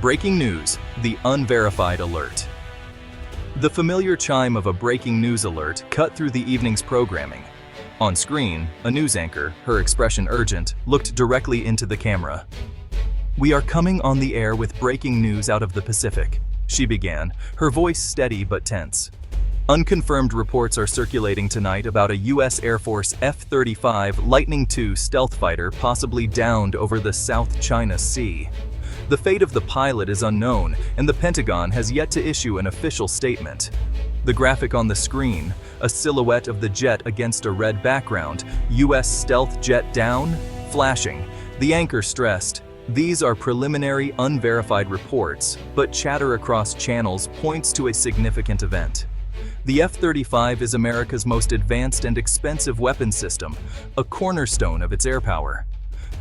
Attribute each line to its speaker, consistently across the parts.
Speaker 1: Breaking news, the unverified alert. The familiar chime of a breaking news alert cut through the evening's programming. On screen, a news anchor, her expression urgent, looked directly into the camera. "We are coming on the air with breaking news out of the Pacific," she began, her voice steady but tense. "Unconfirmed reports are circulating tonight about a U.S. Air Force F-35 Lightning II stealth fighter possibly downed over the South China Sea. The fate of the pilot is unknown, and the Pentagon has yet to issue an official statement." The graphic on the screen, a silhouette of the jet against a red background, U.S. stealth jet down, flashing. The anchor stressed, "These are preliminary, unverified reports, but chatter across channels points to a significant event. The F-35 is America's most advanced and expensive weapons system, a cornerstone of its air power.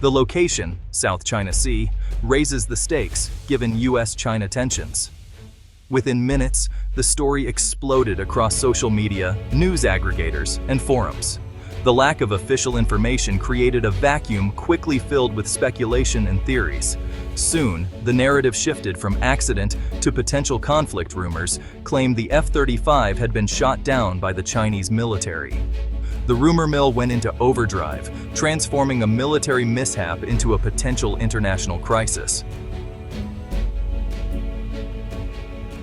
Speaker 1: The location, South China Sea, raises the stakes given U.S.-China tensions." Within minutes, the story exploded across social media, news aggregators, and forums. The lack of official information created a vacuum quickly filled with speculation and theories. Soon, the narrative shifted from accident to potential conflict. Rumors claimed the F-35 had been shot down by the Chinese military. The rumor mill went into overdrive, transforming a military mishap into a potential international crisis.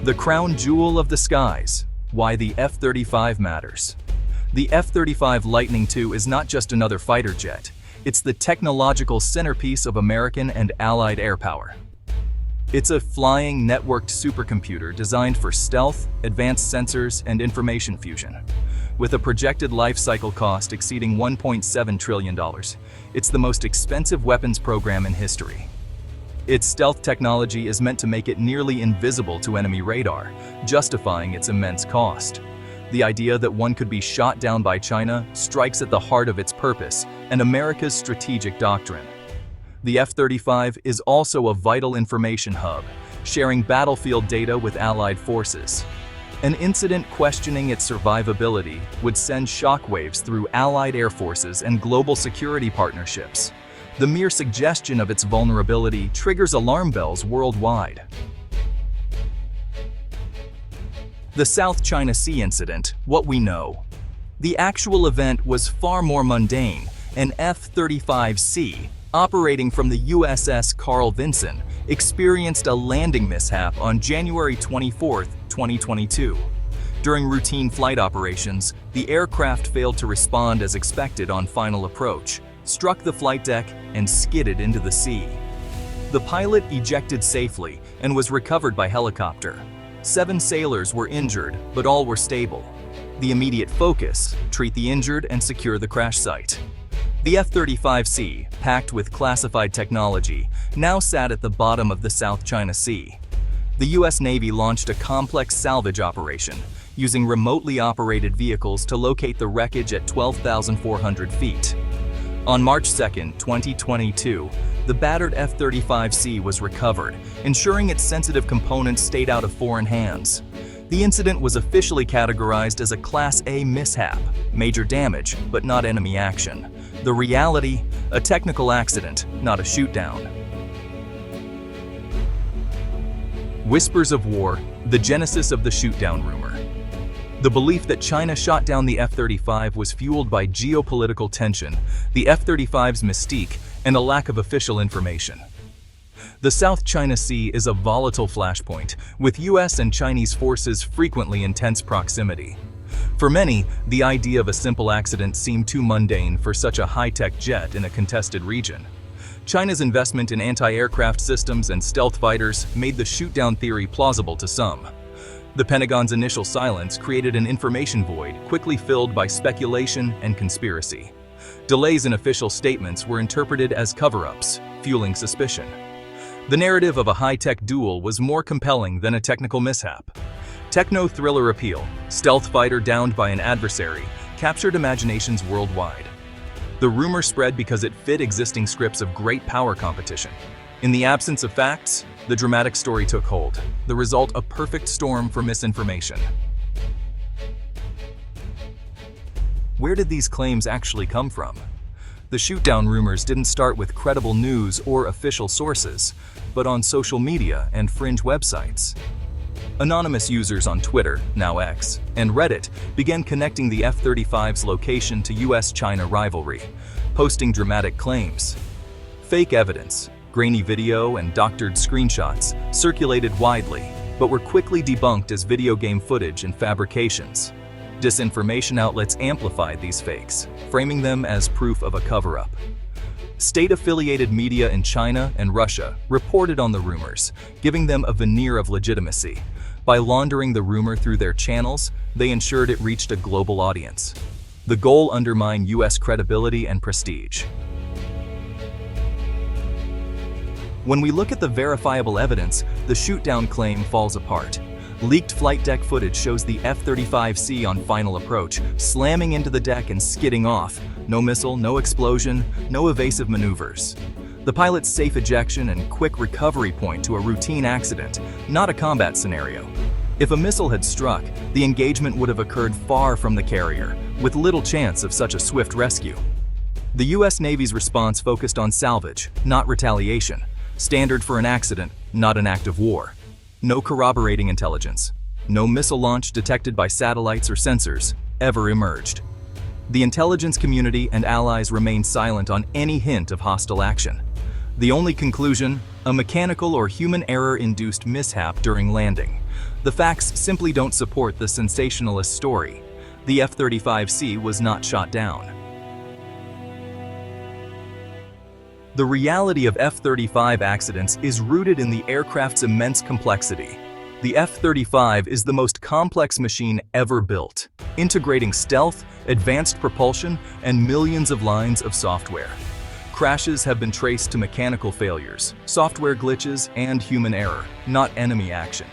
Speaker 1: The crown jewel of the skies: why the F-35 matters. The F-35 Lightning II is not just another fighter jet. It's the technological centerpiece of American and Allied air power. It's a flying, networked supercomputer designed for stealth, advanced sensors, and information fusion. With a projected life cycle cost exceeding $1.7 trillion, it's the most expensive weapons program in history. Its stealth technology is meant to make it nearly invisible to enemy radar, justifying its immense cost. The idea that one could be shot down by China strikes at the heart of its purpose and America's strategic doctrine. The F-35 is also a vital information hub, sharing battlefield data with Allied forces. An incident questioning its survivability would send shockwaves through Allied air forces and global security partnerships. The mere suggestion of its vulnerability triggers alarm bells worldwide. The South China Sea incident, what we know. The actual event was far more mundane. An F-35C, operating from the USS Carl Vinson, experienced a landing mishap on January 24, 2022. During routine flight operations, the aircraft failed to respond as expected on final approach, struck the flight deck, and skidded into the sea. The pilot ejected safely and was recovered by helicopter. 7 sailors were injured, but all were stable. The immediate focus: treat the injured and secure the crash site. The F-35C, packed with classified technology, now sat at the bottom of the South China Sea. The U.S. Navy launched a complex salvage operation, using remotely operated vehicles to locate the wreckage at 12,400 feet. On March 2, 2022, the battered F-35C was recovered, ensuring its sensitive components stayed out of foreign hands. The incident was officially categorized as a Class A mishap, major damage, but not enemy action. The reality: a technical accident, not a shootdown. Whispers of war, the genesis of the shootdown rumor. The belief that China shot down the F-35 was fueled by geopolitical tension, the F-35's mystique, and a lack of official information. The South China Sea is a volatile flashpoint, with U.S. and Chinese forces frequently in tense proximity. For many, the idea of a simple accident seemed too mundane for such a high-tech jet in a contested region. China's investment in anti-aircraft systems and stealth fighters made the shootdown theory plausible to some. The Pentagon's initial silence created an information void quickly filled by speculation and conspiracy. Delays in official statements were interpreted as cover-ups, fueling suspicion. The narrative of a high-tech duel was more compelling than a technical mishap. Techno-thriller appeal, stealth fighter downed by an adversary, captured imaginations worldwide. The rumor spread because it fit existing scripts of great power competition. In the absence of facts, the dramatic story took hold, the result a perfect storm for misinformation. Where did these claims actually come from? The shootdown rumors didn't start with credible news or official sources, but on social media and fringe websites. Anonymous users on Twitter, now X, and Reddit began connecting the F-35's location to US-China rivalry, posting dramatic claims. Fake evidence, grainy video, and doctored screenshots circulated widely, but were quickly debunked as video game footage and fabrications. Disinformation outlets amplified these fakes, framing them as proof of a cover-up. State-affiliated media in China and Russia reported on the rumors, giving them a veneer of legitimacy. By laundering the rumor through their channels, they ensured it reached a global audience. The goal undermined US credibility and prestige. When we look at the verifiable evidence, the shootdown claim falls apart. Leaked flight deck footage shows the F-35C on final approach, slamming into the deck and skidding off. No missile, no explosion, no evasive maneuvers. The pilot's safe ejection and quick recovery point to a routine accident, not a combat scenario. If a missile had struck, the engagement would have occurred far from the carrier, with little chance of such a swift rescue. The US Navy's response focused on salvage, not retaliation. Standard for an accident, not an act of war. No corroborating intelligence. No missile launch detected by satellites or sensors ever emerged. The intelligence community and allies remained silent on any hint of hostile action. The only conclusion, a mechanical or human error-induced mishap during landing. The facts simply don't support the sensationalist story. The F-35C was not shot down. The reality of F-35 accidents is rooted in the aircraft's immense complexity. The F-35 is the most complex machine ever built, integrating stealth, advanced propulsion, and millions of lines of software. Crashes have been traced to mechanical failures, software glitches, and human error, not enemy action.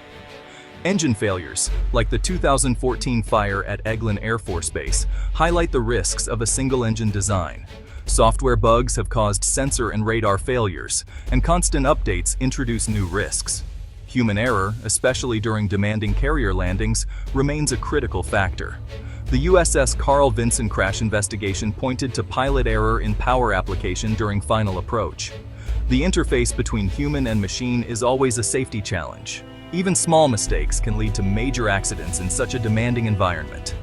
Speaker 1: Engine failures, like the 2014 fire at Eglin Air Force Base, highlight the risks of a single-engine design. Software bugs have caused sensor and radar failures, and constant updates introduce new risks. Human error, especially during demanding carrier landings, remains a critical factor. The USS Carl Vinson crash investigation pointed to pilot error in power application during final approach. The interface between human and machine is always a safety challenge. Even small mistakes can lead to major accidents in such a demanding environment.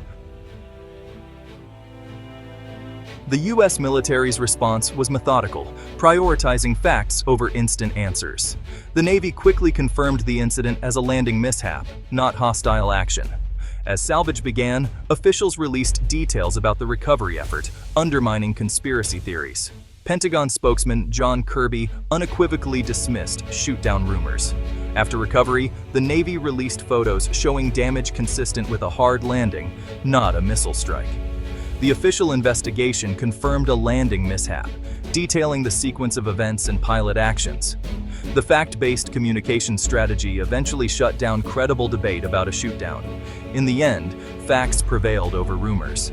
Speaker 1: The US military's response was methodical, prioritizing facts over instant answers. The Navy quickly confirmed the incident as a landing mishap, not hostile action. As salvage began, officials released details about the recovery effort, undermining conspiracy theories. Pentagon spokesman John Kirby unequivocally dismissed shootdown rumors. After recovery, the Navy released photos showing damage consistent with a hard landing, not a missile strike. The official investigation confirmed a landing mishap, detailing the sequence of events and pilot actions. The fact-based communication strategy eventually shut down credible debate about a shootdown. In the end, facts prevailed over rumors.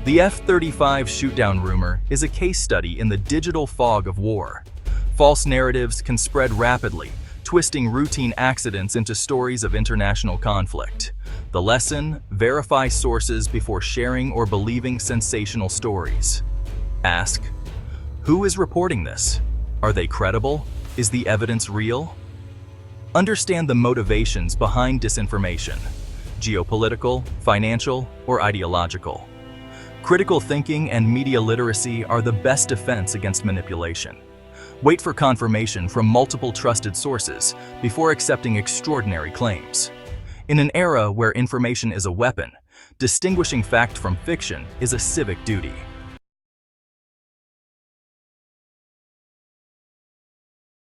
Speaker 1: The F-35 shootdown rumor is a case study in the digital fog of war. False narratives can spread rapidly, twisting routine accidents into stories of international conflict. The lesson: verify sources before sharing or believing sensational stories. Ask, who is reporting this? Are they credible? Is the evidence real? Understand the motivations behind disinformation: geopolitical, financial, or ideological. Critical thinking and media literacy are the best defense against manipulation. Wait for confirmation from multiple trusted sources before accepting extraordinary claims. In an era where information is a weapon, distinguishing fact from fiction is a civic duty.